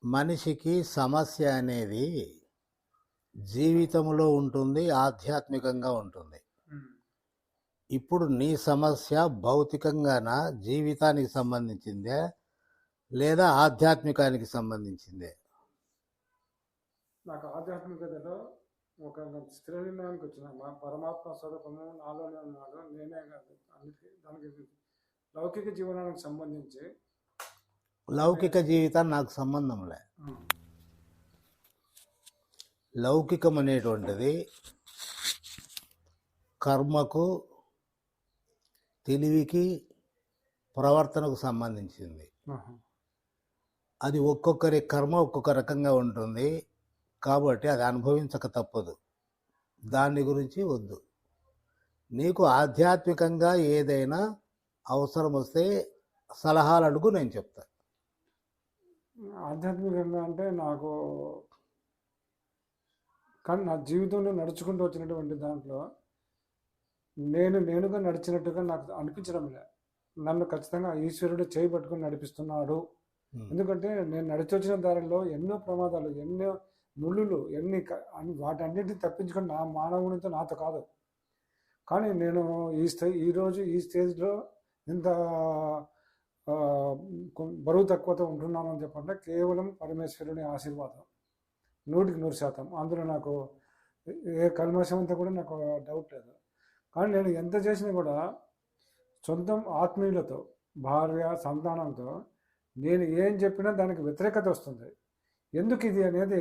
మనిషికి సమస్య అనేది జీవితంలో ఉంటుంది, ఆధ్యాత్మికంగా ఉంటుంది. ఇప్పుడు నీ సమస్య భౌతికంగానా, జీవితానికి సంబంధించిందే లేదా ఆధ్యాత్మికానికి సంబంధించిందే? నాకు ఆధ్యాత్మికతలో ఒక స్థిర నిర్ణయానికి వచ్చిన మా పరమాత్మ స్వరూపము నాలోనే ఉన్నాడు, నేనే కాదు. అందుకే దానికి లౌకిక జీవనానికి సంబంధించి లౌకిక జీవితాన్ని నాకు సంబంధం లే. లౌకికం అనేటువంటిది కర్మకు, తెలివికి, ప్రవర్తనకు సంబంధించింది. అది ఒక్కొక్కరి కర్మ ఒక్కొక్క రకంగా ఉంటుంది కాబట్టి అది అనుభవించక తప్పదు. దాని గురించి వద్దు. నీకు ఆధ్యాత్మికంగా ఏదైనా అవసరం వస్తే సలహాలు అడుగు, నేను చెప్తా. ఆధ్యాత్మికంగా అంటే నాకు కానీ నా జీవితంలో నడుచుకుంటూ వచ్చినటువంటి దాంట్లో నేనుగా నడిచినట్టుగా నాకు అనిపించడం లే. నన్ను ఖచ్చితంగా ఈశ్వరుడు చేయి పట్టుకుని నడిపిస్తున్నాడు. ఎందుకంటే నేను నడిచి వచ్చిన దారిలో ఎన్నో ప్రమాదాలు, ఎన్నో ముళ్ళులు, వాటన్నిటిని తప్పించుకొని నా మానవునితో నాతో కాదు. కానీ నేను ఈరోజు ఈ స్టేజ్లో ఇంత బరువు తక్కువతో ఉంటున్నానని చెప్పంటే కేవలం పరమేశ్వరుని ఆశీర్వాదం 100%. అందులో నాకు ఏ కల్మషం అంతా కూడా నాకు డౌట్ లేదు. కానీ నేను ఎంత చేసినా కూడా సొంతం ఆత్మీయులతో, భార్య, సంతానంతో నేను ఏం చెప్పినా దానికి వ్యతిరేకత వస్తుంది. ఎందుకు ఇది అనేది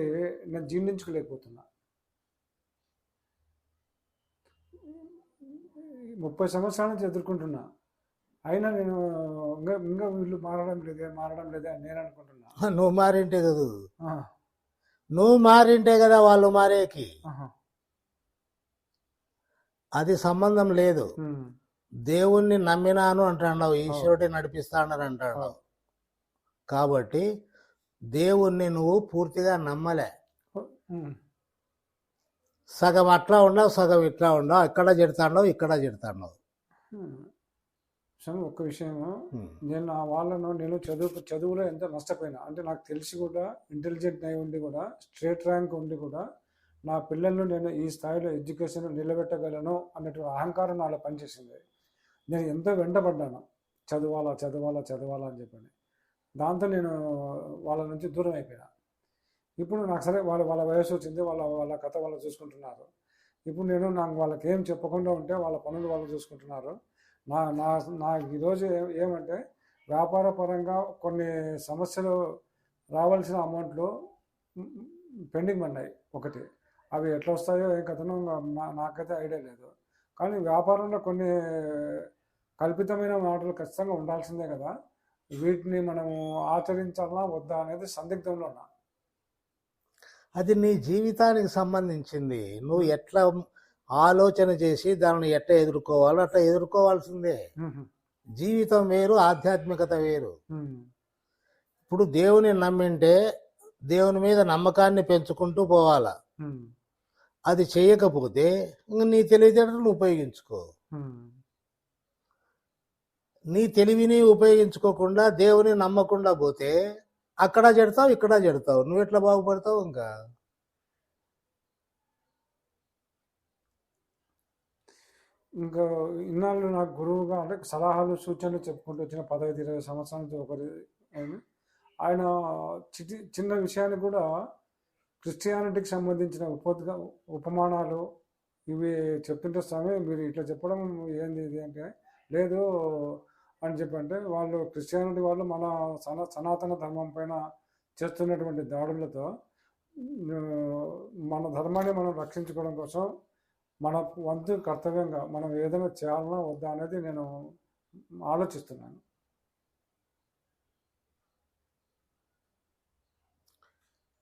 నేను జీర్ణించుకోలేకపోతున్నా. 30 సంవత్సరాల నుంచి ఎదుర్కొంటున్నా. అయినా నేను ఇంకా వీళ్ళు మారడం లేదే అని నేను అనుకుంటున్నా. నువ్వు మారింటే కదా, నువ్వు మారింటే కదా వాళ్ళు మారేకి. అది సంబంధం లేదు. దేవుణ్ణి నమ్మినాను అంటున్నావు, ఈశ్వరుడి నడిపిస్తాడని అంటున్నావు. కాబట్టి దేవుణ్ణి నువ్వు పూర్తిగా నమ్మలే. సగం అట్లా ఉండవు, సగం ఇట్లా ఉండవు. అక్కడ చెడతాండవు, ఇక్కడ చెడతాండవు. ఒక్క విషయము, నేను నా వాళ్ళను నేను చదువులో ఎంత నష్టపోయినా అంటే నాకు తెలిసి కూడా, ఇంటెలిజెంట్ అయి ఉండి కూడా, స్ట్రేట్ ర్యాంక్ ఉండి కూడా నా పిల్లలను నేను ఈ స్థాయిలో ఎడ్యుకేషన్ నిలబెట్టగలను అన్నటువంటి అహంకారం నాలో పనిచేసింది. నేను ఎంతో వెంటబడ్డాను, చదవాలా అని చెప్పని. దాంతో నేను వాళ్ళ నుంచి దూరం అయిపోయినా. ఇప్పుడు నాకు సరే వాళ్ళ వయసు వచ్చింది, వాళ్ళ కథ వాళ్ళు చూసుకుంటున్నారు. ఇప్పుడు నేను నాకు వాళ్ళకి ఏం చెప్పకుండా ఉంటే వాళ్ళ పనులు వాళ్ళు చూసుకుంటున్నారు. నా ఈరోజు ఏమంటే వ్యాపార పరంగా కొన్ని సమస్యలు రావాల్సిన అమౌంట్లు పెండింగ్ ఉన్నాయి. ఒకటి అవి ఎట్లా వస్తాయో ఏం కథనో నాకైతే ఐడియా లేదు. కానీ వ్యాపారంలో కొన్ని కల్పితమైన మాటలు ఖచ్చితంగా ఉండాల్సిందే కదా. వీటిని మనము ఆచరించాలా వద్దా అనేది సందిగ్ధంలో ఉన్నా. అది నీ జీవితానికి సంబంధించింది. నువ్వు ఎట్లా ఆలోచన చేసి దానిని ఎట్లా ఎదుర్కోవాలో అట్లా ఎదుర్కోవాల్సిందే. జీవితం వేరు, ఆధ్యాత్మికత వేరు. ఇప్పుడు దేవుని నమ్మింటే దేవుని మీద నమ్మకాన్ని పెంచుకుంటూ పోవాలా. అది చేయకపోతే నీ తెలివితేటలను ఉపయోగించుకో. నీ తెలివిని ఉపయోగించుకోకుండా దేవుని నమ్మకుండా పోతే అక్కడ చెడతావు, ఇక్కడ చెడతావు. నువ్వు ఎట్లా బాగుపడతావు? ఇంకా ఇన్నాళ్ళు నాకు గురువుగా అంటే సలహాలు, సూచనలు చెప్పుకుంటూ వచ్చిన 15-20 సంవత్సరాల నుంచి ఒకరి ఆయన చిన్న విషయాన్ని కూడా క్రిస్టియానిటీకి సంబంధించిన ఉపమానాలు ఇవి చెప్తుంటే, స్వామి మీరు ఇట్లా చెప్పడం ఏంది ఇది అంటే, లేదు అని చెప్పంటే వాళ్ళు క్రిస్టియానిటీ వాళ్ళు మన సనాతన ధర్మం పైన చేస్తున్నటువంటి దాడులతో మన ధర్మాన్ని మనం రక్షించుకోవడం కోసం మన వంతు కర్తవ్యంగా మనం ఏదైనా చేయాలన్నా వద్దా అనేది నేను ఆలోచిస్తున్నాను.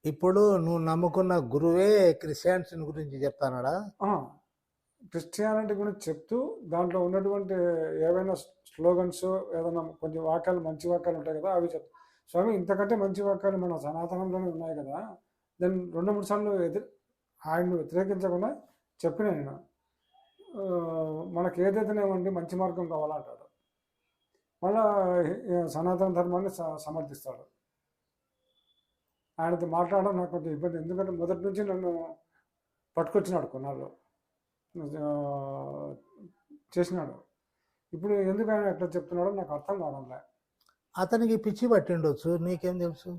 ఇప్పుడు నువ్వు నమ్ముకున్న గురువే క్రిస్టియానిటీ గురించి చెప్తానడా? క్రిస్టియానిటీ గురించి చెప్తూ దాంట్లో ఉన్నటువంటి ఏవైనా స్లోగన్స్, ఏదైనా కొంచెం వాక్యాలు, మంచి వాక్యాలు ఉంటాయి కదా, అవి చెప్తా. స్వామి ఇంతకంటే మంచి వాక్యాలు మన సనాతనంలోనే ఉన్నాయి కదా. దాన్ని 2-3 సార్లు ఆయన్ని వ్యతిరేకించకుండా చెప్పిన నేను, మనకి ఏదైతేనేమండి మంచి మార్గం కావాలంటాడు. మళ్ళా సనాతన ధర్మాన్ని సమర్థిస్తాడు. ఆయనతో మాట్లాడడం నాకు కొంచెం ఇబ్బంది. ఎందుకంటే మొదటి నుంచి నన్ను పట్టుకొచ్చినాడు కొన్నాళ్ళు, ఆ, చేసినాడు. ఇప్పుడు ఎందుకు ఆయన ఎట్లా చెప్తున్నాడో నాకు అర్థం కావడంలే. అతనికి పిచ్చి పట్టిండొచ్చు, నీకేం తెలుసు?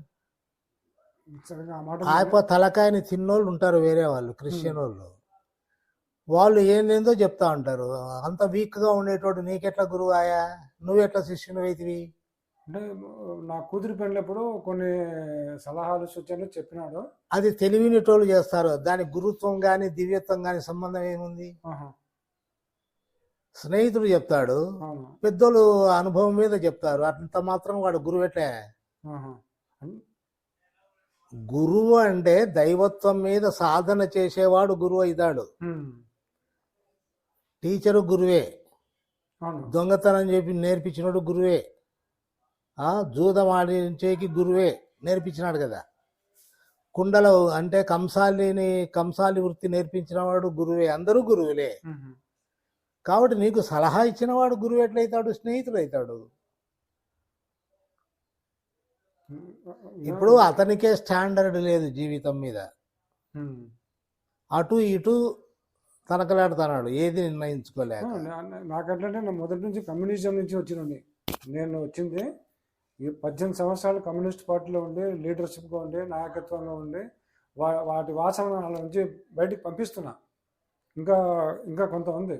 సరిగా ఆ మాట ఆయప తలకాయని తిన్నోళ్ళు ఉంటారు వేరే వాళ్ళు, క్రిస్టియన్ వాళ్ళు. వాళ్ళు ఏందేందో చెప్తా ఉంటారు. అంత వీక్గా ఉండేటోడు నీకెట్లా గురువు ఆయా? నువ్వెట్లా శిష్యుని అయితివి? అంటే నా కూతురు పెళ్ళప్పుడు కొన్ని సలహాలు సూచనలు చెప్పినాడు. అది తెలివినిటోళ్ళు చేస్తారు. దాని గురుత్వం కానీ దివ్యత్వం కానీ సంబంధం ఏముంది? ఆహా, స్నేహితుడు చెప్తాడు, అవును. పెద్దోళ్ళు అనుభవం మీద చెప్తారు. అంత మాత్రం వాడు గురువు ఎట్లే? ఆహా. అన్- గురువు అంటే దైవత్వం మీద సాధన చేసేవాడు గురువు అవుతాడు. ఉమ్, టీచరు గురువే, అవును. దొంగతనం చెప్పి నేర్పించినోడు గురువే, జూదం ఆడించేకి గురువే నేర్పించినాడు కదా. కుండలో అంటే కంసాలి వృత్తి నేర్పించిన వాడు గురువే. అందరూ గురువులే. ఉహు. కాబట్టి నీకు సలహా ఇచ్చిన వాడు గురువు ఎట్లయితాడు? స్నేహితుడు అవుతాడు. ఇప్పుడు అతనికే స్టాండర్డ్ లేదు జీవితం మీద, ఉమ్. అటు ఇటు తనకలాడుతున్నాడు, ఏది నిర్ణయించుకోలేక. నాకంటే నేను మొదటి నుంచి కమ్యూనిజం నుంచి వచ్చినండి. నేను వచ్చింది ఈ 18 సంవత్సరాలు కమ్యూనిస్ట్ పార్టీలో ఉండి, లీడర్షిప్గా ఉండి, నాయకత్వంగా ఉండి, వాటి వాసన నుంచి బయటికి పంపిస్తున్నా. ఇంకా ఇంకా కొంత ఉంది,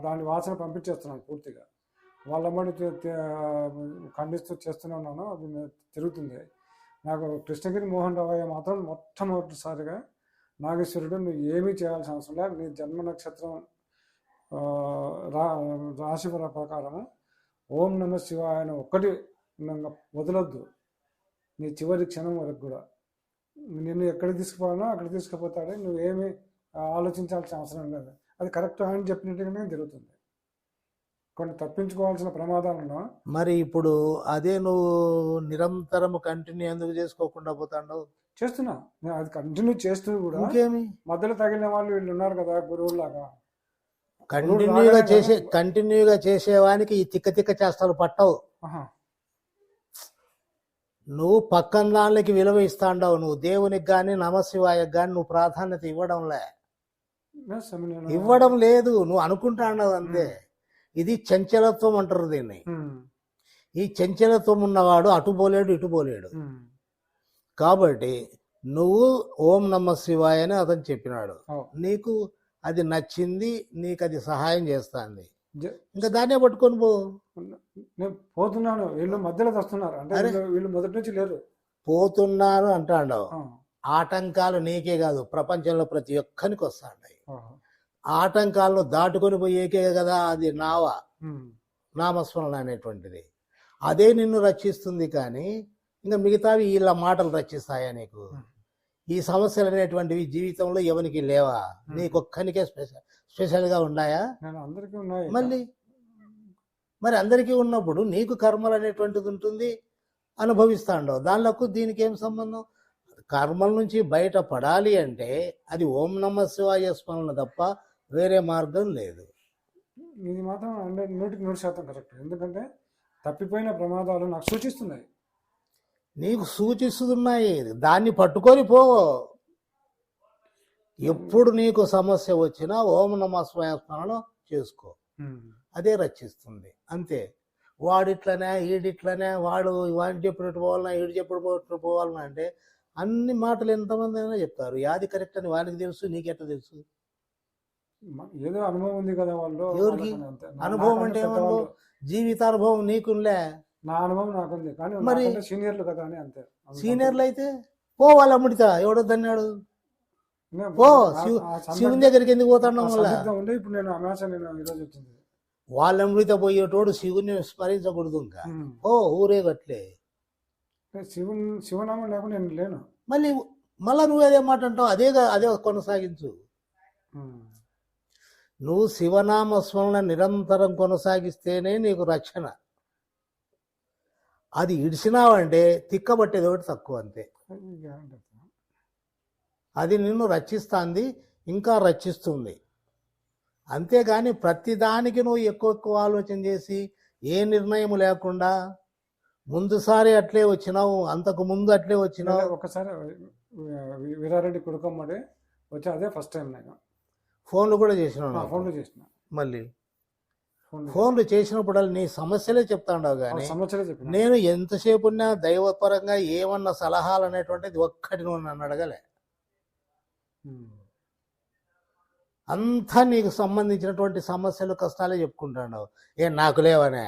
దాని వాసన పంపించేస్తున్నాను పూర్తిగా. వాళ్ళమ్మడి ఖండిస్తూ చేస్తూనే ఉన్నాను. అది తిరుగుతుంది. నాకు కృష్ణగిరి మోహన్ రావయ్య మాత్రం మొట్టమొదటిసారిగా, నాగేశ్వరుడు నువ్వు ఏమీ చేయాల్సిన అవసరం లేదు, నీ జన్మ నక్షత్రం రాశి ప్రకారము ఓం నమ శివాయ అని ఒక్కటి వదలొద్దు నీ చివరి క్షణం వరకు కూడా. నిన్ను ఎక్కడికి తీసుకుపోవాలో అక్కడికి తీసుకుపోతాడు, నువ్వేమీ ఆలోచించాల్సిన అవసరం లేదు. అది కరెక్ట్ ఆయన చెప్పినట్టుగానే జరుగుతుంది. కొన్ని తప్పించుకోవాల్సిన ప్రమాదాలను మరి ఇప్పుడు అదే నువ్వు నిరంతరము కంటిన్యూ ఎందుకు చేసుకోకుండా పోతాడు? చేస్తున్నా నేను, అది కంటిన్యూ చేస్తూ కూడా ఇంకేమి మధ్యలో తగిలిన వాళ్ళు వీళ్ళు ఉన్నారు కదా గురువులాగా. కంటిన్యూగా చేసేవానికి ఈ తిక్క చేష్టలు పట్టవు. నువ్వు పక్కన దానికి విలువ ఇస్తాండవు. నువ్వు దేవునికి కానీ నమశివాయకు కానీ నువ్వు ప్రాధాన్యత ఇవ్వడం లేదు, నువ్వు అనుకుంటాండవు అంతే. ఇది చంచలత్వం అంటారు దీన్ని. ఈ చంచలత్వం ఉన్నవాడు అటు పోలేడు ఇటు పోలేడు. కాబట్టి నువ్వు ఓం నమ శివాయ అని అతను చెప్పినాడు, నీకు అది నచ్చింది, నీకు అది సహాయం చేస్తుంది, ఇంకా దాన్నే పట్టుకొని పో. నేను పోతున్నాను, వీళ్ళు మధ్యలో వస్తున్నారు అంటే వీళ్ళు మొదటి నుంచి లేరు. పోతున్నాను అంటాండవు. ఆటంకాలు నీకే కాదు, ప్రపంచంలో ప్రతి ఒక్కరికి వస్తాయి. ఆటంకాలను దాటుకొని పోయేకే కదా అది నామస్మరణ అనేటువంటిది. అదే నిన్ను రక్షిస్తుంది. కానీ ఇంకా మిగతావి ఇలా మాటలు రక్షిస్తాయా నీకు? ఈ సమస్యలు అనేటువంటివి జీవితంలో ఎవరికి లేవా? నీకొక్కనికే స్పెషల్గా ఉన్నాయా? మరి అందరికీ ఉన్నప్పుడు నీకు కర్మలు అనేటువంటిది ఉంటుంది, అనుభవిస్తాండవు. దానిలకు దీనికి ఏం సంబంధం? కర్మల నుంచి బయటపడాలి అంటే అది ఓం నమ శివాయ స్మరణ తప్ప వేరే మార్గం లేదు. ఇది మాత్రం 100% కరెక్ట్. ఎందుకంటే తప్పిపోయిన ప్రమాదాలు నాకు సూచిస్తున్నాయి. నీకు సూచిస్తున్నాయి, దాన్ని పట్టుకొని పో. ఎప్పుడు నీకు సమస్య వచ్చినా ఓం నమ శివాయ స్మరణ చేసుకో, అదే రక్షిస్తుంది. అంతే. వాడిట్లనే ఈడిట్లనే, వాడిని చెప్పినట్టు పోవాలన్నా ఈడు చెప్పినట్టు పోవాలన్నా అంటే అన్ని మాటలు ఎంతమంది అయినా చెప్తారు. యాది కరెక్ట్ అని వానికి తెలుసు, నీకెట్లా తెలుసు? ఏదో అనుభవం ఉంది కదా వాళ్ళు. ఎవరికి అనుభవం అంటే ఏమనుభవం? జీవితానుభవం నీకులే. నా అనుభవం నాకుంది, కానీ మరి సీనియర్లు కదా అని అంతే. సీనియర్లు అయితే పో, వాళ్ళ అమ్ముడితా ఎవడో దన్నాడు, పో. శివుని దగ్గరికి ఎందుకు పోతాడు? ఇప్పుడు నేను ఈరోజు వచ్చింది, వాళ్ళ అమృత పోయేటోడు శివుని స్మరించకూడదు. ఇంకా ఓ ఊరే గట్లే శివనామం లేకుండా నేను లేను. మళ్ళా నువ్వు అదే మాట అంటావు. అదే కొనసాగించు. నువ్వు శివనామ స్మరణ నిరంతరం కొనసాగిస్తేనే నీకు రక్షణ. అది ఇడిచినావంటే తిక్కబట్టేది ఒకటి తక్కువ, అంతే. అది నిన్ను రక్షిస్తుంది, ఇంకా రక్షిస్తుంది. అంతేగాని ప్రతిదానికి నువ్వు ఎక్కువ ఆలోచన చేసి ఏ నిర్ణయం లేకుండా ముందుసారి అట్లే వచ్చినావు, అంతకు ముందు అట్లే వచ్చినావు. ఒకసారి వీరారెడ్డి కుడుకమ్మడి వచ్చి అదే ఫస్ట్ టైం నేను ఫోన్లు కూడా చేసినావు. ఫోన్లు చేసిన. మళ్ళీ ఫోన్లు చేసినప్పుడు నీ సమస్యలే చెప్తాండవు కానీ సమస్యలే చెప్పిన. నేను ఎంతసేపు ఉన్నా దైవపరంగా ఏమన్నా సలహాలు అనేటువంటిది ఒక్కటి నువ్వు నన్ను అడగలే. అంతా నీకు సంబంధించినటువంటి సమస్యలు కష్టాలే చెప్పుకుంటున్నావు. నాకు లేవనే?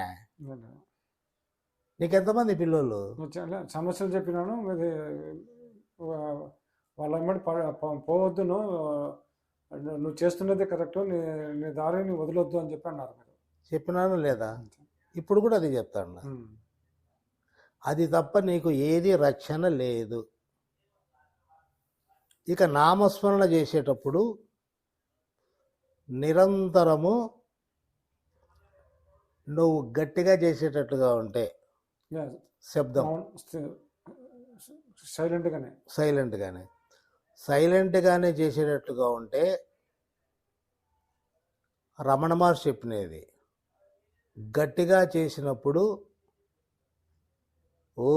నీకెంతమంది పిల్లలు? సమస్యలు చెప్పినాను. వాళ్ళ అమ్మడి పోవద్దు, నువ్వు చేస్తున్నదే కరెక్ట్, నీ దారిని వదలొద్దు అని చెప్పి అన్నారు. చెప్పినాను లేదా? ఇప్పుడు కూడా అది చెప్తాను. అది తప్ప నీకు ఏది రక్షణ లేదు. ఇక నామస్మరణ చేసేటప్పుడు నిరంతరము నువ్వు గట్టిగా చేసేటట్లుగా ఉంటే శబ్దం సైలెంట్గానే చేసేటట్లుగా ఉంటే రమణ మహర్షి చెప్పినది గట్టిగా చేసినప్పుడు ఓం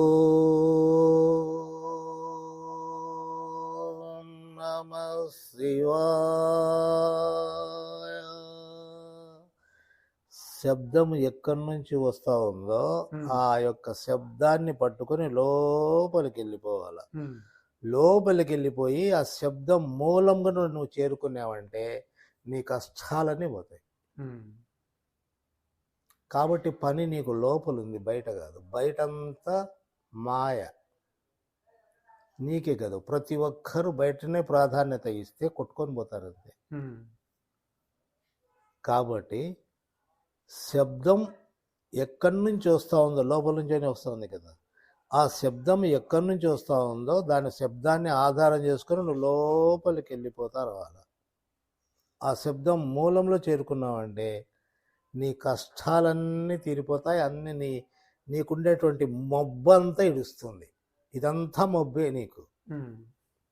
నమః శివాయ శబ్దం ఎక్కడి నుంచి వస్తా ఉందో ఆ యొక్క శబ్దాన్ని పట్టుకొని లోపలికి వెళ్ళిపోవాలి. లోపలికి వెళ్ళిపోయి ఆ శబ్దం మూలంగా నువ్వు చేరుకున్నావంటే నీ కష్టాలన్నీ పోతాయి. కాబట్టి పని నీకు లోపల ఉంది, బయట కాదు. బయటంతా మాయ, నీకే కాదు ప్రతి ఒక్కరు బయటనే ప్రాధాన్యత ఇస్తే కొట్టుకొని పోతారు అంతే. కాబట్టి శబ్దం ఎక్కడి నుంచి వస్తూ ఉందో లోపల నుంచే వస్తూ ఉంది కదా, ఆ శబ్దం ఎక్కడి నుంచి వస్తూ ఉందో దాని శబ్దాన్ని ఆధారం చేసుకొని నువ్వు లోపలికి వెళ్ళిపోతా రావాలి. ఆ శబ్దం మూలంలో చేరుకున్నావంటే నీ కష్టాలన్నీ తీరిపోతాయి. అన్నీ నీకుండేటువంటి మబ్బంతా ఇడుస్తుంది. ఇదంతా మబ్బే నీకు.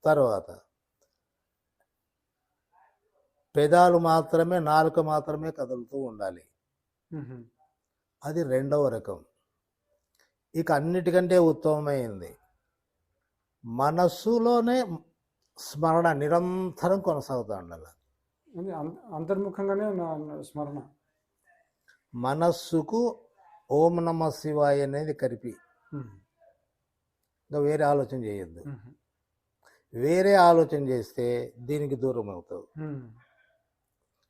తర్వాత పెదాలు మాత్రమే, నాలుక మాత్రమే కదులుతూ ఉండాలి. అది రెండవ రకం. ఇక అన్నిటికంటే ఉత్తమమైంది మనస్సులోనే స్మరణ నిరంతరం కొనసాగుతూ ఉండాలి. అంతర్ముఖంగానే స్మరణ. మనస్సుకు ఓం నమ శివాయ అనేది కలిపి, ఇంకా వేరే ఆలోచన చేయొద్దు. వేరే ఆలోచన చేస్తే దీనికి దూరం అవుతావు.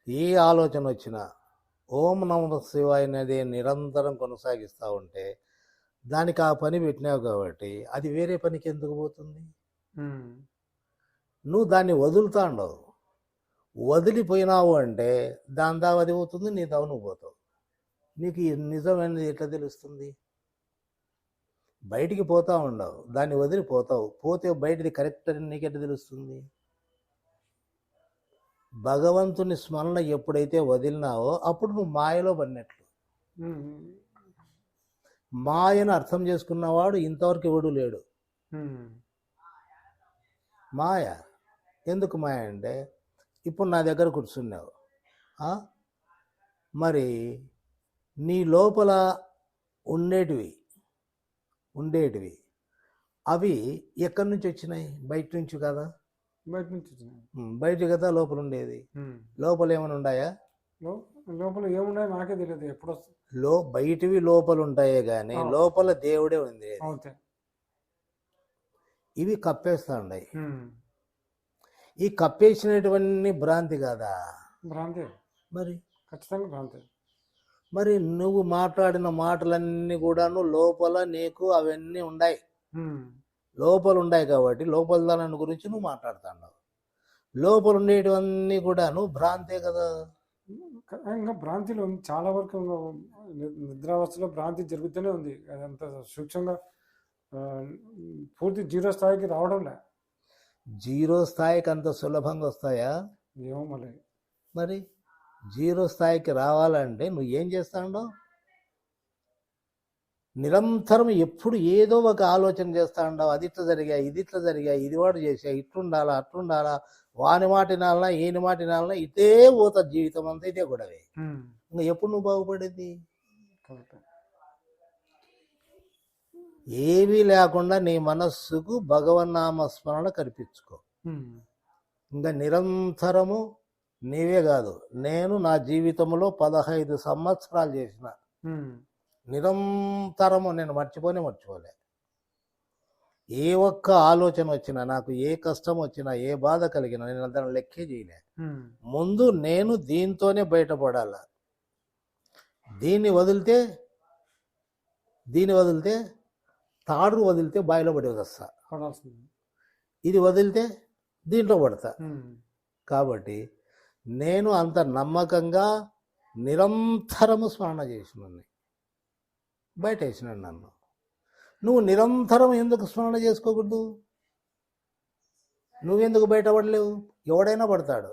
ఏ ఆలోచన వచ్చినా ఓం నమ శివాయ అనేది నిరంతరం కొనసాగిస్తూ ఉంటే దానికి ఆ పని పెట్టినావు కాబట్టి అది వేరే పనికి ఎందుకు పోతుంది? నువ్వు దాన్ని వదులుతా ఉండవు. వదిలిపోయినావు అంటే దాని దావ అది పోతుంది, నీ దావ నువ్వు పోతావు. నీకు నిజమైనది ఎట్లా తెలుస్తుంది? బయటికి పోతా ఉండవు, దాన్ని వదిలిపోతావు. పోతే బయటిది కరెక్ట్ అని నీకెట్లా తెలుస్తుంది? భగవంతుని స్మరణ ఎప్పుడైతే వదిలినావో అప్పుడు నువ్వు మాయలో పడినట్లు. మాయను అర్థం చేసుకున్నవాడు ఇంతవరకు ఎవడు లేడు. మాయ ఎందుకు మాయ అంటే, ఇప్పుడు నా దగ్గర కూర్చున్నావు, మరి నీ లోపల ఉండేటివి అవి ఎక్కడి నుంచి వచ్చినాయి? బయట నుంచి కదా. బయట కదా లోపల ఉండేది. లోపల ఏమైనా ఉన్నాయా? లోపల ఏమున్నాయో నాకే తెలియదు. ఎప్పుడు బయటివి లోపల ఉంటాయే గాని లోపల దేవుడే ఉంది. ఇవి కప్పేస్తా ఉన్నాయి. ఈ కప్పేసినటువంటి భ్రాంతి కాదా? భ్రాంతి. మరి ఖచ్చితంగా భ్రాంతి. మరి నువ్వు మాట్లాడిన మాటలన్నీ కూడాను లోపల నీకు అవన్నీ ఉన్నాయి. లోపల ఉన్నాయి కాబట్టి లోపల దాని గురించి నువ్వు మాట్లాడుతున్నావు. లోపల ఉండేటివన్నీ కూడా నువ్వు భ్రాంతే కదా. ఇంకా భ్రాంతిలో చాలా వరకు నిద్రావస్థలో భ్రాంతి జరుగుతూనే ఉంది. అదంత సూక్ష్మంగా పూర్తి జీరో స్థాయికి రావడం లే. జీరో స్థాయికి అంత సులభంగా వస్తాయా? ఏమో మరి జీరో స్థాయికి రావాలంటే నువ్వు ఏం చేస్తాడో? నిరంతరం ఎప్పుడు ఏదో ఒక ఆలోచన చేస్తా ఉండవు. అది ఇట్లా జరిగా, ఇది ఇట్లా జరిగా, ఇది వాడు చేసా, ఇట్లుండాలా, అట్లుండాలా, వాని మాట వినాలన్నా, ఈయన మాట వినాలన్నా, ఇదే పోతా జీవితం అంతా ఇదే గొడవే. ఇంకా ఎప్పుడు నువ్వు బాగుపడేది? ఏమీ లేకుండా నీ మనస్సుకు భగవన్నామ స్మరణ కల్పించుకో. ఇంకా నిరంతరము నీవే కాదు, నేను నా జీవితంలో 15 సంవత్సరాలు చేసిన నిరంతరము నేను మర్చిపోలే. ఏ ఒక్క ఆలోచన వచ్చినా, నాకు ఏ కష్టం వచ్చినా, ఏ బాధ కలిగినా నేను దాన్ని లెక్కే చేయలే. ముందు నేను దీంతోనే బయటపడాల. దీన్ని వదిలితే తాడు వదిలితే బావిలో పడి వస్తా, ఇది వదిలితే దీంట్లో పడతా. కాబట్టి నేను అంత నమ్మకంగా నిరంతరము స్మరణ చేసినాను, బయట వేసినాను నన్ను. నువ్వు నిరంతరం ఎందుకు స్మరణ చేసుకోకూడదు? నువ్వెందుకు బయటపడలేవు? ఎవడైనా పడతాడు.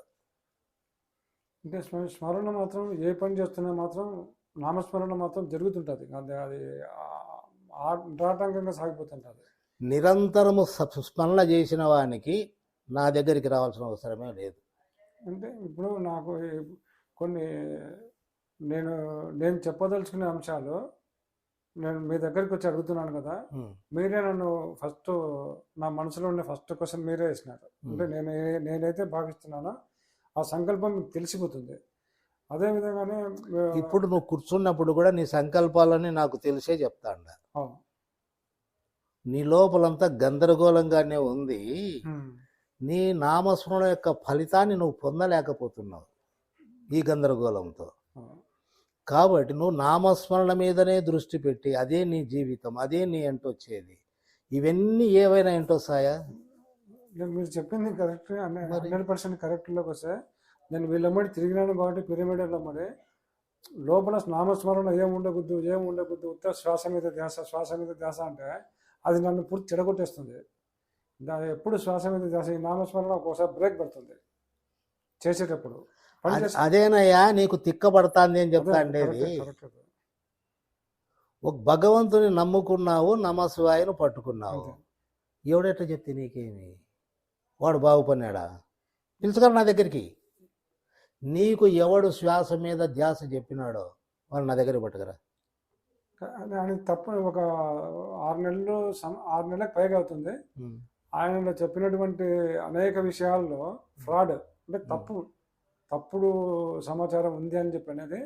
అంటే స్మరణ మాత్రం ఏ పని చేస్తున్నా మాత్రం నామస్మరణ మాత్రం జరుగుతుంటుంది, అది నిరాటంకంగా సాగిపోతుంటుంది. నిరంతరము స్మరణ చేసిన వానికి నా దగ్గరికి రావాల్సిన అవసరమే లేదు. అంటే ఇప్పుడు నాకు కొన్ని నేను చెప్పదలుచుకునే అంశాలు నేను మీ దగ్గరికి వచ్చి అడుగుతున్నాను కదా, మీరే నన్ను ఫస్ట్ నా మనసులో ఉండే ఫస్ట్ క్వశ్చన్ మీరే వేసినారు. అంటే నేనైతే భావిస్తున్నానో ఆ సంకల్పం మీకు తెలిసిపోతుంది. అదే విధంగానే ఇప్పుడు నువ్వు కూర్చున్నప్పుడు కూడా నీ సంకల్పాలని నాకు తెలిసే చెప్తాండ. నీ లోపలంతా గందరగోళంగానే ఉంది. నీ నామస్మరణ యొక్క ఫలితాన్ని నువ్వు పొందలేకపోతున్నావు ఈ గందరగోళంతో. కాబట్టి నువ్వు నామస్మరణ మీదనే దృష్టి పెట్టి, అదే నీ జీవితం, అదే నీ ఎంటొచ్చేది. ఇవన్నీ ఏవైనా ఎంటొస్తాయా? మీరు చెప్పింది కరెక్ట్, 100% కరెక్ట్లోకి వస్తే నేను వీళ్ళమ్మడి తిరిగినాను కాబట్టి పిరమిడ్లో మరి లోపల నామస్మరణ ఏముండకూడదు ఉత్త శ్వాస మీద ధ్యాస అంటే అది నన్ను పూర్తి చెడగొట్టేస్తుంది. ఎప్పుడు శ్వాస మీద ధ్యాస, ఈ నామస్మరణ ఒక్కోసారి బ్రేక్ పడుతుంది చేసేటప్పుడు. అదేనయ్యా నీకు తిక్కబడతాంది అని చెప్తా అండేది. ఒక భగవంతుని నమ్ముకున్నావు, నమశివాయను పట్టుకున్నావు. ఎవడెట్లా చెప్తే నీకేమి? వాడు బాగుపడినాడా? పిలుచుకొని నా దగ్గరికి. నీకు ఎవడు శ్వాస మీద ధ్యాస చెప్పినాడో వాడు నా దగ్గర పట్టుకురా. తప్పు ఒక 6 నెలలకు పైగా అవుతుంది. ఆయన చెప్పినటువంటి అనేక విషయాల్లో ఫ్రాడ్, అంటే తప్పుడు సమాచారం ఉంది అని చెప్పి అనేది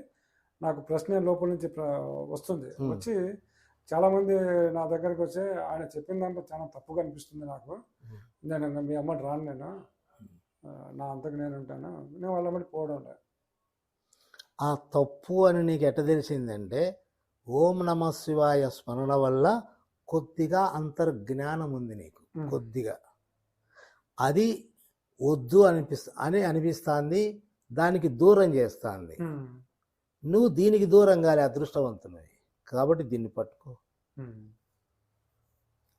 నాకు ప్రశ్న లోపల నుంచి వస్తుంది. వచ్చి చాలామంది నా దగ్గరికి వచ్చి ఆయన చెప్పిన దాంట్లో చాలా తప్పుగా అనిపిస్తుంది నాకు, నేను మీ అమ్మటి రాను, నేను నా అంతకు నేను ఉంటాను, నేను వాళ్ళ అమ్మటి పోవడం లేదు. ఆ తప్పు అని నీకు ఎట్ట తెలిసిందంటే ఓం నమ శివాయ స్మరణ వల్ల కొద్దిగా అంతర్జ్ఞానం ఉంది నీకు, కొద్దిగా. అది వద్దు అనిపిస్తుంది, దానికి దూరం చేస్తుంది. నువ్వు దీనికి దూరం కాలే, అదృష్టవంతునివి కాబట్టి దీన్ని పట్టుకో.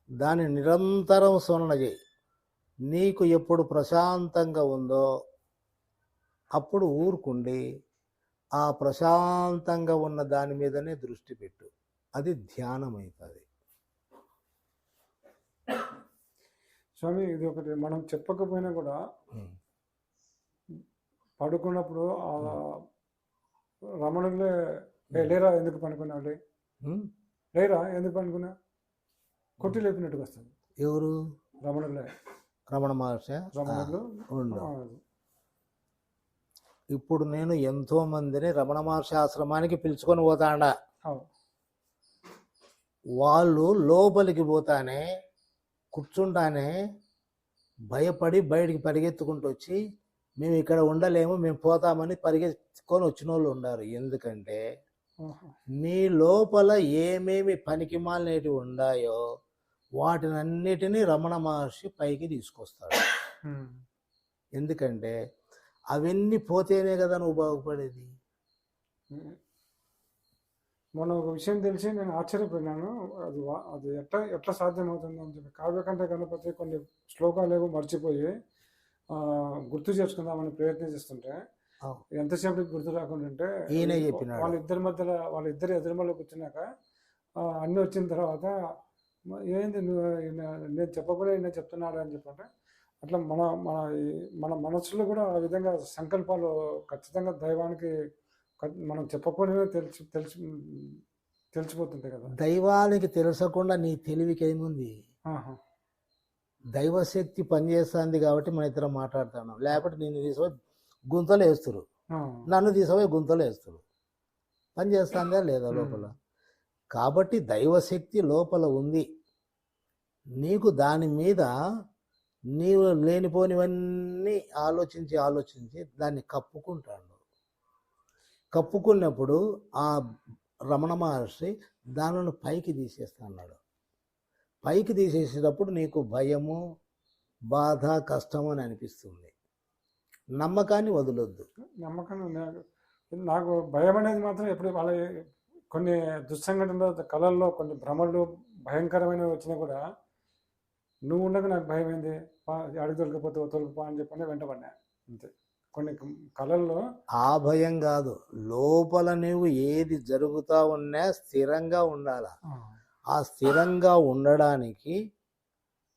దాన్ని నిరంతరం స్మరణ చేయి. నీకు ఎప్పుడు ప్రశాంతంగా ఉందో అప్పుడు ఊరుకుండి ఆ ప్రశాంతంగా ఉన్న దాని మీదనే దృష్టి పెట్టు. అది ధ్యానం అవుతుంది. స్వామి, ఇది ఒకటి మనం చెప్పకపోయినా కూడా పడుకున్నప్పుడు రమణులే లేరా ఎందుకు పనుకున్నావు, లేరా ఎందుకు పనుకున్నా, కొట్టి లేపినట్టుగా వస్తుంది. ఎవరు? రమణులే, రమణ మహర్షి. రమణులు. ఇప్పుడు నేను ఎంతో మందిని రమణ మహర్షి ఆశ్రమానికి పిలుచుకొని పోతాడా. వాళ్ళు లోపలికి పోతానే కూర్చుంటానే భయపడి బయటికి పరిగెత్తుకుంటూ వచ్చి మేము ఇక్కడ ఉండలేము, మేము పోతామని పరిగెత్తుకొని వచ్చిన వాళ్ళు ఉన్నారు. ఎందుకంటే నీ లోపల ఏమేమి పనికిమాలినవి ఉన్నాయో వాటినన్నిటినీ రమణ మహర్షి పైకి తీసుకొస్తాడు. ఎందుకంటే అవన్నీ పోతేనే కదా నువ్వు బాగుపడేది. మొన్న ఒక విషయం తెలిసి నేను ఆశ్చర్యపోయినాను. అది ఎట్లా సాధ్యమవుతుంది అని చెప్పి కావ్యకంఠ గణపతి కొన్ని శ్లోకాలు ఏవో మర్చిపోయి గుర్తు చేసుకుందామని ప్రయత్నం చేస్తుంటే ఎంతసేపటికి గుర్తు రాకుండా ఉంటే వాళ్ళిద్దరి ఎదురుమల్లో కూర్చున్నాక అన్నీ వచ్చిన తర్వాత ఏంది నేను చెప్పకుండా ఈయన చెప్తున్నాడు అని చెప్పంటే అట్లా మన మనసులో కూడా ఆ విధంగా సంకల్పాలు ఖచ్చితంగా దైవానికి మనం చెప్పకపోయినా తెలిసిపోతుంటాయి కదా. దైవానికి తెలుసకుండా నీ తెలివికి ఏముంది? ఆహా. దైవశక్తి పనిచేస్తుంది కాబట్టి మన ఇద్దరం మాట్లాడుతున్నాం. లేకపోతే నిన్ను తీసుకొని గుంతలు వేస్తురు, ఆ. నన్ను తీసుకుపోయి గుంతలు వేస్తురు. పని చేస్తుందా లేదా లోపల? కాబట్టి దైవశక్తి లోపల ఉంది. నీకు దాని మీద నీవు లేనిపోనివన్నీ ఆలోచించి దాన్ని కప్పుకుంటాడు. కప్పుకున్నప్పుడు ఆ రమణ మహర్షి దానిని పైకి తీసేస్తున్నాడు. పైకి తీసేసేటప్పుడు నీకు భయము, బాధ, కష్టము అని అనిపిస్తుంది. నమ్మకాన్ని వదలొద్దు. నమ్మకం నాకు భయం అనేది మాత్రం ఎప్పుడు వాళ్ళ కొన్ని దుస్సంఘటనలు, కళల్లో కొన్ని భ్రమలు భయంకరమైనవి వచ్చినా కూడా నువ్వు ఉండగా నాకు భయం అయింది, అడిగి తొలగిపోతే తొలగిపో అని చెప్పని వెంటబడినా అంతే. కొన్ని కళల్లో ఆ భయం కాదు, లోపల నువ్వు ఏది జరుగుతూ ఉన్నా స్థిరంగా ఉండాల. ఆ స్థిరంగా ఉండడానికి,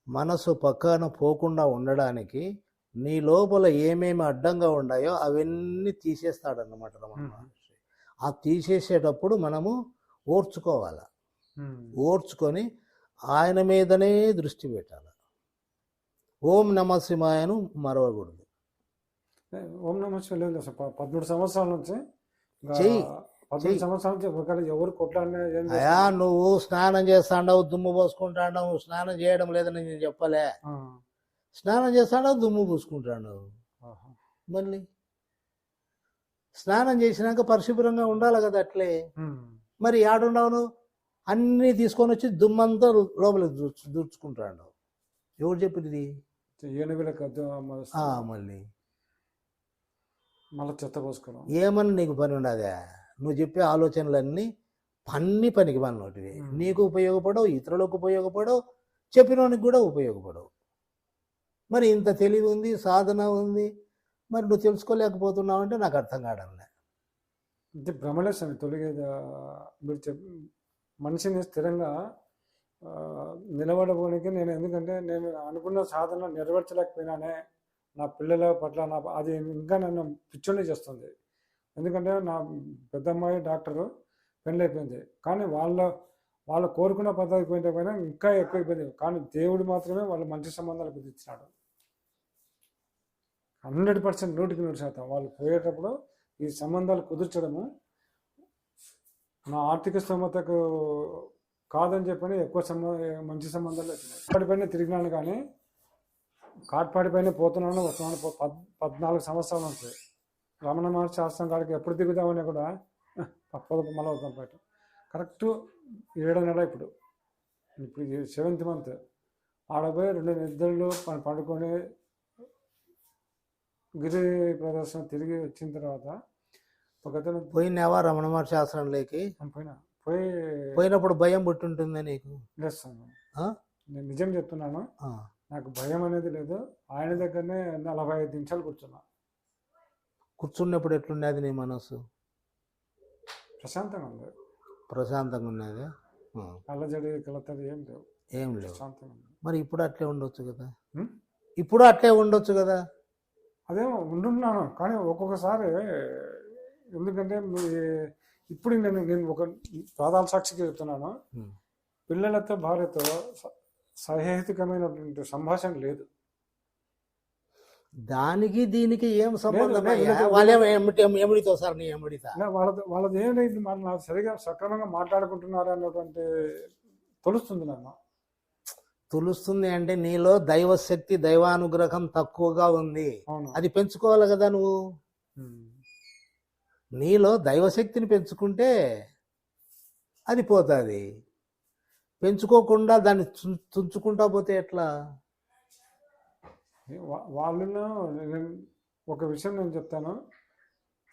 మనసు పక్కన పోకుండా ఉండడానికి నీ లోపల ఏమేమి అడ్డంగా ఉన్నాయో అవన్నీ తీసేస్తాడన్నమాట రమణ మహర్షి. ఆ తీసేసేటప్పుడు మనము ఓర్చుకోవాలి. ఓర్చుకొని ఆయన మీదనే దృష్టి పెట్టాలి. ఓం నమ శివాయను మరవకూడదు. ఓం నమ శివాయ లేదు అసలు 13 సంవత్సరాల నుంచి చెయ్యి. 13 సంవత్సరాల నుంచి ఒకటి ఎవరు కొట్లాడినా అయా నువ్వు స్నానం చేస్తాండవు, దుమ్ము పోసుకుంటాండవు. స్నానం చేయడం లేదని నేను చెప్పలే. స్నానం చేస్తాండవు, దుమ్ము పూసుకుంటాడు. మళ్ళీ స్నానం చేసినాక పరిశుభ్రంగా ఉండాలి కదా. అట్లే మరి ఆడుండవును అన్నీ తీసుకొని వచ్చి దుమ్మంతా లోపలికి దూర్చుకుంటాడు. ఎవరు చెప్పింది? మళ్ళీ మళ్ళీ చెత్త పోసుకోవడం. ఏమని నీకు పని ఉండదా? నువ్వు చెప్పే ఆలోచనలన్నీ పనికి పనిలోటివి. నీకు ఉపయోగపడవు, ఇతరులకు ఉపయోగపడవు, చెప్పినోనికి కూడా ఉపయోగపడవు. మరి ఇంత తెలివి ఉంది, సాధన ఉంది, మరి నువ్వు తెలుసుకోలేకపోతున్నావు అంటే నాకు అర్థం కావడంలే. అంటే భ్రమలేసండి తొలగేది. మీరు మనిషిని స్థిరంగా నిలబడడానికి నేను, ఎందుకంటే నేను అనుకున్న సాధన నెరవేర్చలేకపోయినానే నా పిల్లల పట్ల అది ఇంకా నన్ను పిచ్చోని చేస్తుంది. ఎందుకంటే నా పెద్దమ్మాయి డాక్టరు, పెళ్ళైపోయింది, కానీ వాళ్ళు కోరుకున్న పద్ధతి పోయినా ఇంకా ఎక్కువ అయిపోయింది. కానీ దేవుడు మాత్రమే వాళ్ళు మంచి సంబంధాలు కుదిర్చినాడు. 100%, 100% వాళ్ళు పోయేటప్పుడు ఈ సంబంధాలు కుదుర్చడము నా ఆర్థిక స్తోమతకు కాదని చెప్పని ఎక్కువ మంచి సంబంధాలు వచ్చినాయి. కాట్పాడిపైన తిరిగినాను, కానీ కాట్పాడిపైన పోతున్నాను వస్తున్నాను 14 సంవత్సరాల నుంచి. రమణ మహర్షి ఆశ్రమం కాడికి ఎప్పుడు దిగుదామని కూడా మళ్ళీ అవుతాం బయట. కరెక్ట్ 7వ నెల ఇప్పుడు 7th మంత్. ఆడపోయి 2 నిద్రలు పడుకొని గిరి ప్రదర్శన తిరిగి వచ్చిన తర్వాత ఒకతను పోయినావా రమణ మహర్షి ఆశ్రమంలోకి? పోయినప్పుడు భయం పుట్టుంటుందా నీకు? లేదు, నేను నిజం చెప్తున్నాను. నాకు భయం అనేది లేదు. ఆయన దగ్గరనే 45 నిమిషాలు కూర్చున్నా. కూర్చున్నప్పుడు ఎట్లున్నది నీ మనసు? ప్రశాంతంగా ఉంది. ప్రశాంతంగా ఉన్నది. అల్లజడి కలతడి ఏం లేవు. ప్రశాంతంగా ఉంది. మరి ఇప్పుడు అట్లే ఉండొచ్చు కదా. ఇప్పుడు అట్లే ఉండొచ్చు కదా. అదేమో ఉంటున్నాను, కానీ ఒక్కొక్కసారి ఎందుకంటే ఇప్పుడు నేను ఒక పాదాల సాక్షిగా చెప్తున్నాను. పిల్లలతో భార్యతో సహేతుకమైనటువంటి సంభాషణ లేదు. దానికి దీనికి ఏం సంబంధం? ఎముడితో సార్ నీ ఎముడితో వాళ్ళది ఏమైంది? నాకు సరిగా సక్రమంగా మాట్లాడుకుంటున్నారు అన్నటువంటి తెలుస్తుంది. నన్ను తెలుస్తుంది అంటే నీలో దైవశక్తి, దైవానుగ్రహం తక్కువగా ఉంది. అది పెంచుకోవాలి కదా నువ్వు. నీలో దైవశక్తిని పెంచుకుంటే అది పోతుంది. పెంచుకోకుండా దాన్ని తుంచుకుంటా పోతే ఎట్లా? వాళ్ళలో ఒక విషయం నేను చెప్తాను.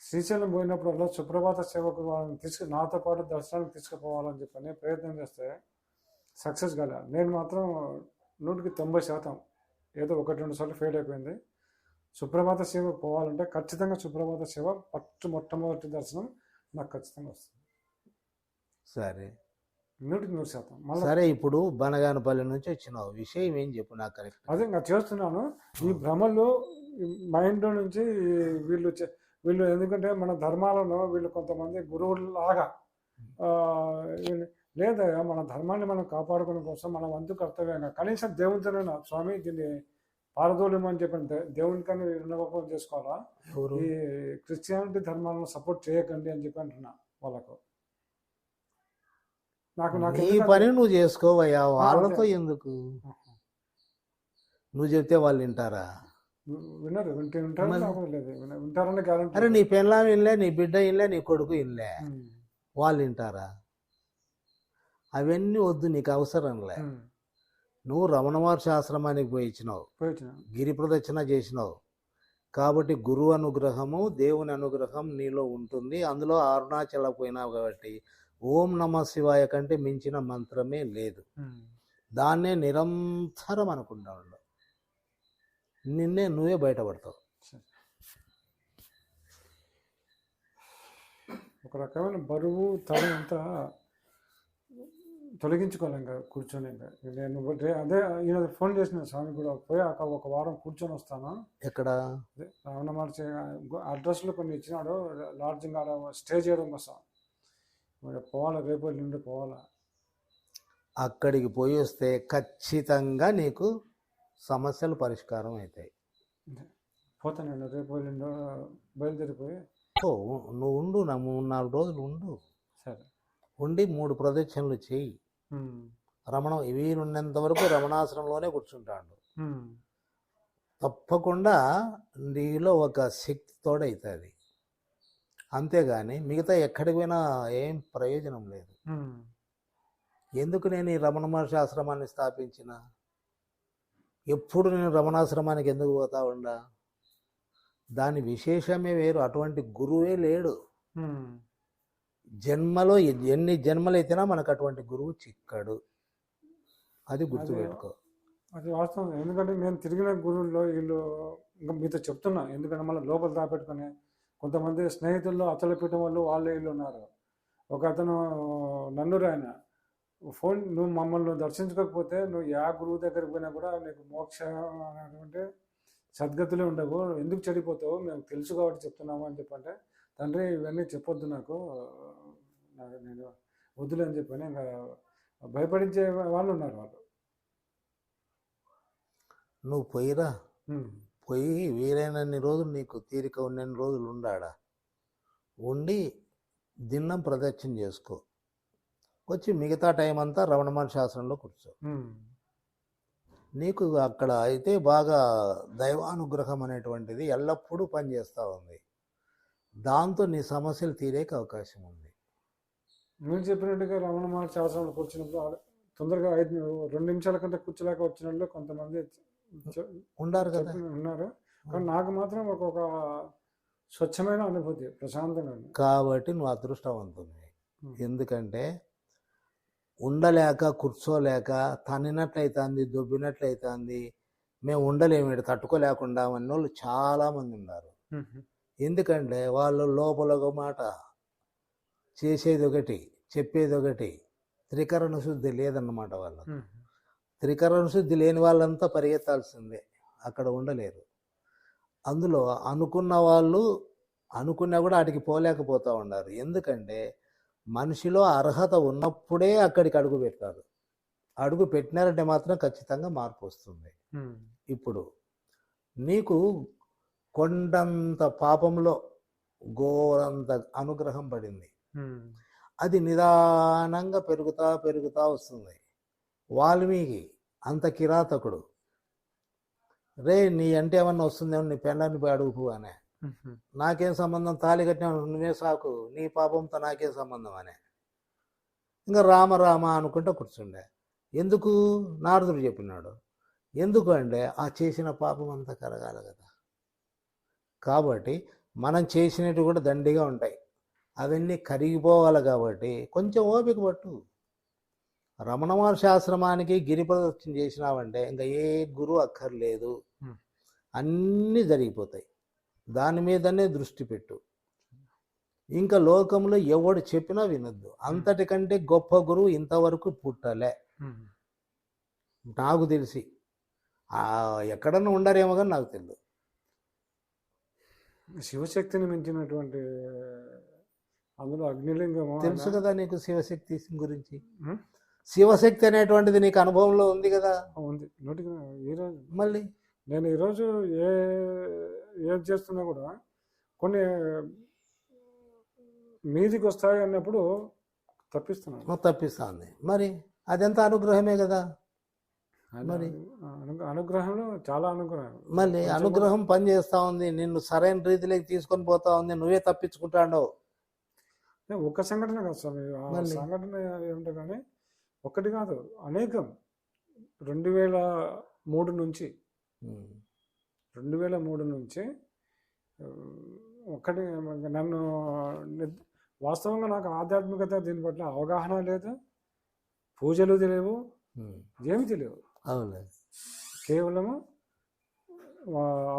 శ్రీశైలం పోయినప్పుడల్లా సుప్రభాత సేవకు వాళ్ళని నాతో పాటు దర్శనానికి తీసుకుపోవాలని చెప్పని ప్రయత్నం చేస్తే సక్సెస్ కాలే. నేను మాత్రం 100% ఏదో 1-2 సార్లు ఫెయిల్ అయిపోయింది. సుప్రభాత సేవ పోవాలంటే ఖచ్చితంగా సుప్రభాత సేవ మొట్టమొదటి దర్శనం నాకు ఖచ్చితంగా వస్తుంది. సరే, 100%. సరే, ఇప్పుడు బనగానపల్లి నుంచి వచ్చినావు, విషయం ఏం చెప్పు నాకు కరెక్ట్. అదే ఇంకా చేస్తున్నాను. ఈ భ్రమలు మైండ్లో నుంచి వీళ్ళు ఎందుకంటే మన ధర్మాలను వీళ్ళు కొంతమంది గురువులాగా లేదయ్యా, మన ధర్మాన్ని మనం కాపాడుకునే కోసం మన వంతు కర్తవ్యంగా కనీసం దేవునితోనైనా స్వామి దీన్ని పారదోలేమని చెప్పిన దేవునికన్నా విన్నపం చేసుకోవాలా, ఎవరు ఈ క్రిస్టియానిటీ ధర్మాలను సపోర్ట్ చేయకండి అని చెప్పి అంటున్నా వాళ్ళకు. నాకు నాకు నీ ఎందుకంటే- పని నువ్వు చేసుకోవయ్యా, వాళ్ళతో అదే. ఎందుకు? నువ్వు చెప్తే వాళ్ళు వింటారా? విన్నారు, వింటారు మరి- నాకు లేదు, వింటారనే గ్యారంటీ. అరే నీ పెళ్ళాం ఇల్లే, నీ బిడ్డ ఇల్లే, నీ కొడుకు ఇల్లే, వాళ్ళు వింటారా? అవన్నీ వద్దు, నీకు అవసరంలే. నువ్వు రమణ మహర్షి ఆశ్రమానికి పోయి ఇచ్చినావు, గిరి ప్రదక్షిణ చేసినావు కాబట్టి గురువు అనుగ్రహము దేవుని అనుగ్రహం నీలో ఉంటుంది. అందులో అరుణాచల పోయినావు కాబట్టి ఓం నమ శివాయ కంటే మించిన మంత్రమే లేదు. దాన్నే నిరంతరం అనుకుంటా ఉండవు, నిన్నే నువ్వే బయటపడతావు. ఒక రకమైన బరువు తల అంతా తొలగించుకోవాలి ఇంకా కూర్చొని. ఇంకా నేను అదే ఈయన ఫోన్ చేసిన స్వామి కూడా పోయి ఒక వారం కూర్చొని వస్తాను. ఎక్కడ? రమణ మహర్షి అడ్రస్లో కొన్ని ఇచ్చినాడు, లాడ్జింగ్ ఆడ స్టే చేయడం కోసం. మరి పోవాలా, రేపు నుండి పోవాలా. అక్కడికి పోయి వస్తే ఖచ్చితంగా నీకు సమస్యలు పరిష్కారం అవుతాయి. పోతానండి, రేపు నుండి బయలుదేరిపోయి. నువ్వు ఉండు, నా 3-4 రోజులు ఉండు. సరే, ఉండి 3 ప్రదక్షిణలు చెయ్యి. రమణ వీరున్నంత వరకు రమణాశ్రమంలోనే కూర్చుంటాడు. తప్పకుండా నీలో ఒక శక్తి తోడవుతుంది. అంతేగాని మిగతా ఎక్కడికి పోయినా ఏం ప్రయోజనం లేదు. ఎందుకు నేను ఈ రమణ మహర్షి ఆశ్రమాన్ని స్థాపించిన? ఎప్పుడు నేను రమణాశ్రమానికి ఎందుకు పోతా ఉండా? దాని విశేషమే వేరు. అటువంటి గురువే లేడు. జన్మలో ఎన్ని జన్మలు అయితేనా మనకు అటువంటి గురువు చిక్కడు. అది గుర్తుపెట్టుకో. అది వాస్తవం. ఎందుకంటే నేను తిరిగిన గురువుల్లో వీళ్ళు ఇంకా మీతో చెప్తున్నా, ఎందుకంటే మళ్ళీ లోపల దాపెట్టుకుని కొంతమంది స్నేహితుల్లో అచలపీఠం వాళ్ళు వీళ్ళు ఉన్నారు. ఒక అతను నన్నూరు ఆయన ఫోన్, నువ్వు మమ్మల్ని దర్శించకపోతే నువ్వు యా గురువు దగ్గరికి పోయినా కూడా నీకు మోక్ష అనేటువంటి సద్గతులే ఉండవు, ఎందుకు చెడిపోతావు, మేము తెలుసు కాబట్టి చెప్తున్నాము అని చెప్పంటే, తండ్రి ఇవన్నీ చెప్పొద్దు నాకు నేను వద్దులే అని చెప్పని ఇంకా భయపడించే వాళ్ళు ఉన్నారు. వాళ్ళు నువ్వు పోయిరా, పోయి వీలైనన్ని రోజులు నీకు తీరిక ఉన్నన్ని రోజులు ఉండాడా, ఉండి దిన్నం ప్రదక్షిణ చేసుకో, వచ్చి మిగతా టైం అంతా రమణ మహర్షి ఆశ్రమంలో కూర్చో. నీకు అక్కడ అయితే బాగా దైవానుగ్రహం అనేటువంటిది ఎల్లప్పుడూ పనిచేస్తూ ఉంది. దాంతో నీ సమస్యలు తీరేక అవకాశం ఉంది. మీరు చెప్పినట్టుగా రమణ మహర్షి ఆశ్రమంలో కూర్చున్నప్పుడు తొందరగా 2 నిమిషాల కంటే కూర్చోలేక వచ్చిన వాళ్ళు కొంతమంది ఉండారు కదా, ఉన్నారు. కానీ నాకు మాత్రం ఒక స్వచ్ఛమైన అనుభూతి, ప్రశాంతంగా. కాబట్టి నువ్వు అదృష్టవంతుంది. ఎందుకంటే ఉండలేక కూర్చోలేక తన్నినట్లయితుంది, దొబ్బినట్లయితుంది, మేము ఉండలేము, ఇక్కడ తట్టుకోలేకుండా అన్నోళ్ళు చాలామంది ఉన్నారు. ఎందుకంటే వాళ్ళు లోపల ఒక మాట, చేసేది ఒకటి, చెప్పేది ఒకటి, త్రికరణ శుద్ధి లేదన్నమాట. వాళ్ళకు త్రికరణ శుద్ధి లేని వాళ్ళంతా పరిగెత్తాల్సిందే, అక్కడ ఉండలేరు. అందులో అనుకున్న వాళ్ళు అనుకున్నా కూడా వాటికి పోలేకపోతూ ఉన్నారు. ఎందుకంటే మనిషిలో అర్హత ఉన్నప్పుడే అక్కడికి అడుగు పెడతారు. అడుగు పెట్టినారంటే మాత్రం ఖచ్చితంగా మార్పు వస్తుంది. ఇప్పుడు నీకు కొండంత పాపంలో ఘోరంత అనుగ్రహం పడింది. అది నిదానంగా పెరుగుతా పెరుగుతా వస్తుంది. వాల్మీకి అంత కిరాతకుడు, రే నీ అంటే ఏమన్నా వస్తుందేమో, నీ పెళ్ళాన్ని పోయి అడుగు అనే, నాకేం సంబంధం, తాళి కట్టిన నువ్వే సాకు, నీ పాపంతో నాకేం సంబంధం అనే. ఇంకా రామ రామ అనుకుంటూ కూర్చుండే. ఎందుకు? నారదుడు చెప్పినాడు. ఎందుకు అంటే ఆ చేసిన పాపం అంతా కరగాలి కదా. కాబట్టి మనం చేసినట్టు కూడా దండిగా ఉంటాయి, అవన్నీ కరిగిపోవాలి. కాబట్టి కొంచెం ఓపిక పట్టు. రమణ మహర్షి ఆశ్రమానికి గిరి ప్రదక్షిణ చేసినావంటే ఇంకా ఏ గురువు అక్కర్లేదు, అన్నీ జరిగిపోతాయి. దాని మీదనే దృష్టి పెట్టు. ఇంకా లోకంలో ఎవడు చెప్పినా వినొద్దు. అంతటికంటే గొప్ప గురువు ఇంతవరకు పుట్టలే నాకు తెలిసి. ఎక్కడన్నా ఉండరేమో కానీ నాకు తెలియదు. శివశక్తిని మించినటువంటి అందులో అగ్నిలింగము తెలుసు కదా నీకు శివశక్తి గురించి. శివశక్తి అనేటువంటిది నీకు అనుభవంలో ఉంది కదా. ఉంది నోటికి. ఈరోజు మళ్ళీ నేను ఈరోజు ఏం చేస్తున్నా కూడా కొన్ని మీదికి వస్తాయి అన్నప్పుడు తప్పిస్తుంది. మరి అదెంత అనుగ్రహమే కదా. మరి అనుగ్రహంలో చాలా అనుగ్రహం. మళ్ళీ అనుగ్రహం పని చేస్తా ఉంది, నిన్ను సరైన రీతిలోకి తీసుకొని పోతా ఉంది, నువ్వే తప్పించుకుంటాండవు. ఒక సంఘటన కాదు స్వామి, సంఘటన ఏమిటో కానీ ఒక్కటి కాదు, అనేకం. 2003 నుంచి ఒకటి నన్ను వాస్తవంగా నాకు ఆధ్యాత్మికత దీని పట్ల అవగాహన లేదు, పూజలు తెలియవు, ఏమి తెలియవు. కేవలము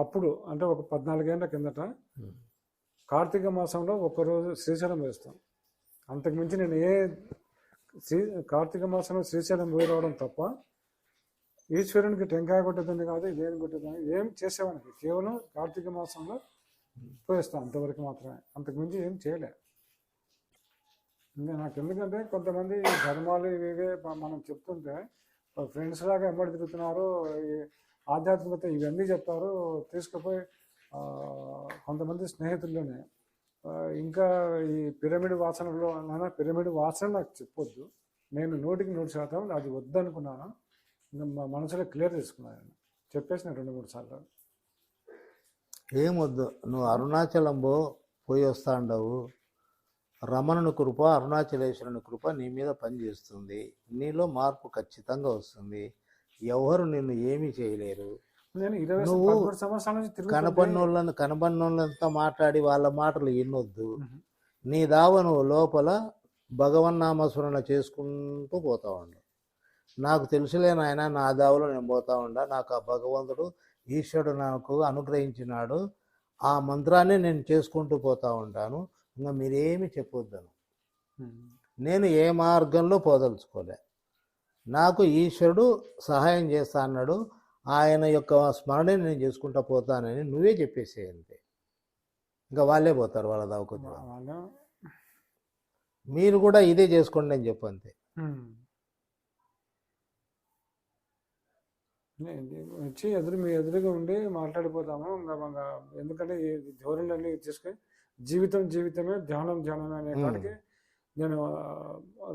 అప్పుడు అంటే ఒక 14 ఏళ్ళ కిందట కార్తీక మాసంలో ఒక్కరోజు శ్రీశైలం వేస్తాం. అంతకుమించి నేను కార్తీక మాసంలో శ్రీశైలం పోయి రావడం తప్ప ఈశ్వరునికి టెంకాయ కొట్టేదని కాదు, ఇదేం కొట్టేదని ఏం చేసేవానికి. కేవలం కార్తీక మాసంలో పోయిస్తాం అంతవరకు మాత్రమే, అంతకుమించి ఏం చేయలే. ఇంకా నాకు ఎందుకంటే కొంతమంది ధర్మాలు ఇవే మనం చెప్తుంటే ఫ్రెండ్స్ లాగా ఎంబడి తిరుగుతున్నారు, ఆధ్యాత్మికత ఇవన్నీ చెప్తారు, తీసుకుపోయి కొంతమంది స్నేహితుల్లోనే ఇంకా ఈ పిరమిడ్ వాసనలో పిరమిడ్ వాసన నాకు చెప్పొద్దు, నేను 100% అది వద్దనుకున్నాను. ఇంకా మా మనసులో క్లియర్ చేసుకున్నాను, చెప్పేసిన 2-3 సార్లు. ఏమొద్దు, నువ్వు అరుణాచలం పోయి వస్తా ఉండవు, రమణుని కృప అరుణాచలేశ్వరుని కృప నీ మీద పనిచేస్తుంది, నీలో మార్పు ఖచ్చితంగా వస్తుంది, ఎవరు నిన్ను ఏమీ చేయలేరు. నువ్వు కనపడినోళ్ళంతా మాట్లాడి వాళ్ళ మాటలు వినొద్దు, నీ దావ నువ్వు లోపల భగవన్నామస్మరణ చేసుకుంటూ పోతా ఉండు. నాకు తెలుసులే నాయన, నా దావలో నేను పోతా ఉండా, నాకు ఆ భగవంతుడు ఈశ్వరుడు నాకు అనుగ్రహించినాడు, ఆ మంత్రాన్ని నేను చేసుకుంటూ పోతా ఉంటాను, ఇంకా మీరేమి చెప్పొద్దాను. నేను ఏ మార్గంలో పోదలుచుకోలే, నాకు ఈశ్వరుడు సహాయం చేస్తా అన్నాడు, ఆయన యొక్క స్మరణని నేను చేసుకుంటా పోతానని నువ్వే చెప్పేసే అంతే. ఇంకా వాళ్ళే పోతారు వాళ్ళ దావకొద్దు. మీరు కూడా ఇదే చేసుకోండి అని చెప్పు అంతే. వచ్చి మీ ఎదురుగా ఉండి మాట్లాడిపోతాము. ఇంకా ఎందుకంటే ఈ ధోరణులన్నీ తీసుకొని జీవితమే ధ్యానమే అనే కాడికి నేను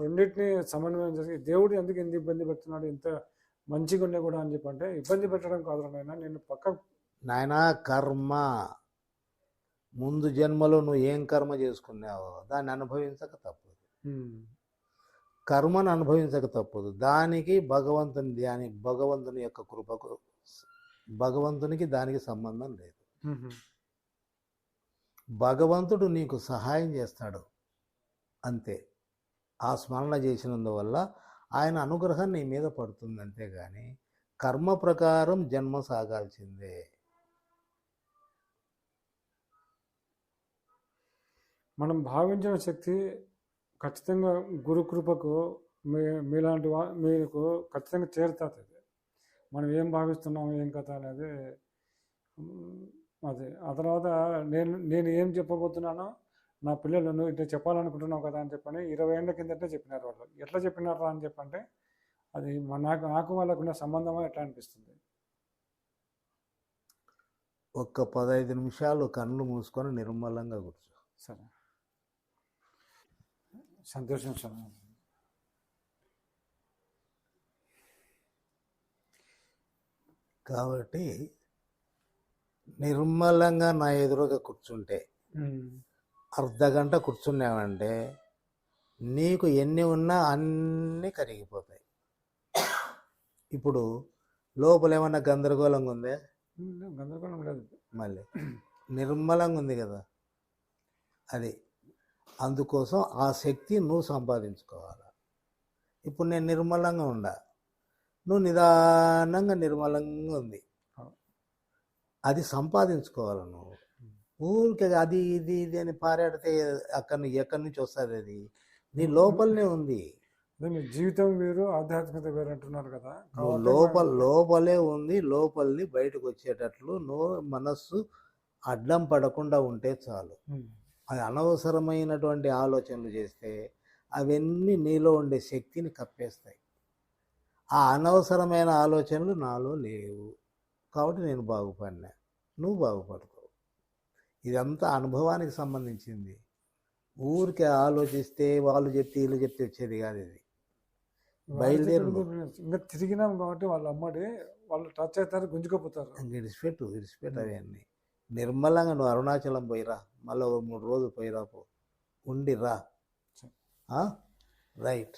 రెండింటినీ సమన్వయం చేసి దేవుడు ఎందుకు ఇంత ఇబ్బంది పెడుతున్నాడు, ఇంత మంచిగా ఉండే కూడా అని చెప్పంటే ఇబ్బంది పెట్టడం కాదు నాయన, నేను నాయన కర్మ ముందు జన్మలో నువ్వు ఏం కర్మ చేసుకున్నావో దాన్ని అనుభవించక తప్పదు, కర్మను అనుభవించక తప్పదు. దానికి భగవంతుని యొక్క కృపకు భగవంతునికి దానికి సంబంధం లేదు. భగవంతుడు నీకు సహాయం చేస్తాడు అంతే. ఆ స్మరణ చేసినందువల్ల ఆయన అనుగ్రహం నీ మీద పడుతుంది అంతేగాని కర్మ ప్రకారం జన్మ సాగాల్సిందే. మనం భావించిన శక్తి ఖచ్చితంగా గురుకృపకు మీలాంటి మీకు ఖచ్చితంగా చేరుతుంది. మనం ఏం భావిస్తున్నాము ఏం కథ అనేది అది. ఆ తర్వాత నేను ఏం చెప్పబోతున్నానో నా పిల్లలు నువ్వు ఇట్లా చెప్పాలనుకుంటున్నావు కదా అని చెప్పని 20 ఏళ్ళ కిందటే చెప్పినారు వాళ్ళు. ఎట్లా చెప్పినారు అని చెప్పంటే అది నాకు వాళ్ళకున్న సంబంధమా ఎట్లా అనిపిస్తుంది. ఒక్క 15 నిమిషాలు కళ్ళు మూసుకొని నిర్మలంగా కూర్చో. సరే, సంతోషం సార్. కాబట్టి నిర్మలంగా నా ఎదురుగా కూర్చుంటే అర్ధగంట కూర్చున్నామంటే నీకు ఎన్ని ఉన్నా అన్నీ కరిగిపోతాయి. ఇప్పుడు లోపల ఏమన్నా గందరగోళంగా ఉందే? గందరగోళం లేదు, మళ్ళీ నిర్మలంగా ఉంది కదా. అది అందుకోసం ఆ శక్తి నువ్వు సంపాదించుకోవాలి. ఇప్పుడు నేను నిర్మలంగా ఉండా, నువ్వు నిదానంగా నిర్మలంగా ఉంది, అది సంపాదించుకోవాలి. నువ్వు ఊరికే అది ఇది ఇది అని పారాడితే ఎక్కడి నుంచి వస్తుంది? అది నీ లోపలనే ఉంది. జీవితం వేరు ఆధ్యాత్మికత వేరు అంటున్నారు కదా. లోపలే ఉంది, లోపలిని బయటకు వచ్చేటట్లు నువ్వు మనస్సు అడ్డం పడకుండా ఉంటే చాలు. అది అనవసరమైనటువంటి ఆలోచనలు చేస్తే అవన్నీ నీలో ఉండే శక్తిని కప్పేస్తాయి. ఆ అనవసరమైన ఆలోచనలు నాలో లేవు కాబట్టి నేను బాగుపడినా, నువ్వు బాగుపడతావు. ఇదంతా అనుభవానికి సంబంధించింది. ఊరికే ఆలోచిస్తే వాళ్ళు చెప్తే వీళ్ళు చెప్తే వచ్చేది కాదు. ఇది బయలుదేరు. ఇంకా తిరిగినాం కాబట్టి వాళ్ళ అమ్మడి వాళ్ళు టచ్ అవుతారు, గుంజుకోపోతారు. ఇడిచిపెట్టు అవన్నీ. నిర్మలంగా నువ్వు అరుణాచలం పోయిరా, మళ్ళీ 3 రోజులు పోయిరా, ఉండిరా. రైట్.